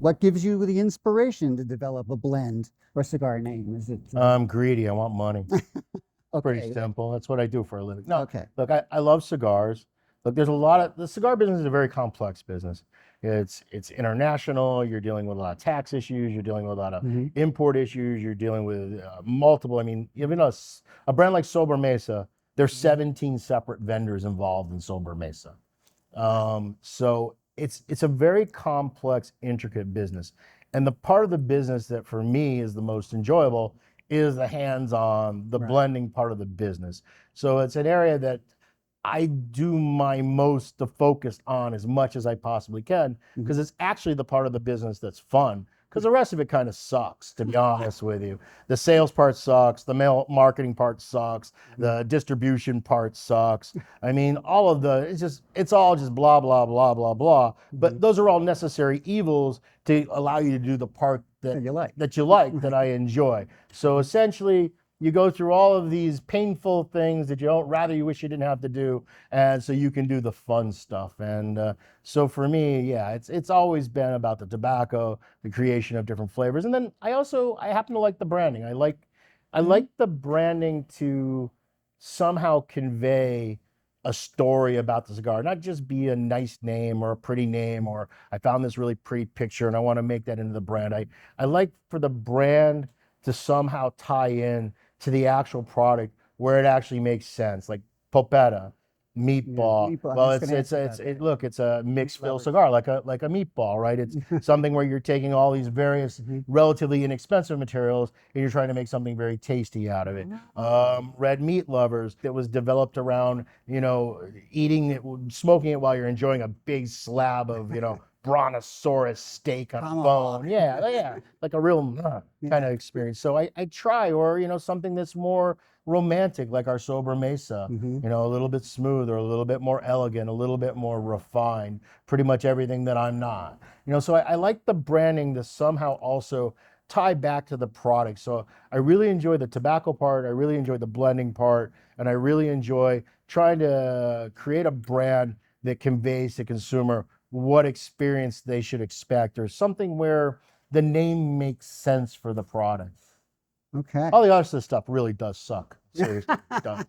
What gives you the inspiration to develop a blend or cigar name? Is it I'm greedy. I want money. Pretty okay? simple. That's what I do for a living. No, Okay. look, I love cigars. Look, there's a lot of the cigar business is a very complex business. It's international. You're dealing with a lot of tax issues. You're dealing with a lot of Hmm. import issues. You're dealing with multiple. I mean, even a brand like Sober Mesa, there's 17 separate vendors involved in Sober Mesa. Wow. So it's a very complex, intricate business. And the part of the business that for me is the most enjoyable is the hands-on, the Right. blending part of the business. So it's an area that I do my most to focus on as much as I possibly can Mhm. because it's actually the part of the business that's fun. Because the rest of it kind of sucks, to be honest with you. The sales part sucks. The mail marketing part sucks. Mhm. The distribution part sucks. I mean, all of it's all just blah, blah, blah, blah, blah. But Mhm. those are all necessary evils to allow you to do the part That you like. that you like, that Right. I enjoy. So Mhm. essentially, you go through all of these painful things that you don't rather you wish you didn't have to do, and so you can do the fun stuff. And so for me, yeah, it's always been about the tobacco, the creation of different flavors, and then I happen to like the branding. I Mhm. like the branding to somehow convey a story about the cigar, not just be a nice name or a pretty name or I found this really pretty picture and I want to make that into the brand. I like for the brand to somehow tie in to the actual product where it actually makes sense, like Popetta, Yeah. meatball. Meatball. I was Well, just going to ask you about that. look, it's a Meat mixed fill lovers. cigar, like a meatball, right? It's something where you're taking all these various Mhm. relatively inexpensive materials and you're trying to make something very tasty out of it. Oh. Red meat lovers that was developed around, eating it, smoking it while you're enjoying a big slab of, brontosaurus steak on a Tomahawk. bone. Yeah, yeah, like a real kind Yeah. of experience. So I try, or something that's more romantic, like our Sober Mesa. Hmm. A little bit smoother, a little bit more elegant, a little bit more refined. Pretty much everything that I'm not. So I like the branding to somehow also tie back to the product. So I really enjoy the tobacco part. I really enjoy the blending part, and I really enjoy trying to create a brand that conveys to consumer what experience they should expect or something where the name makes sense for the product. Okay. All the other stuff really does suck. Seriously, it does.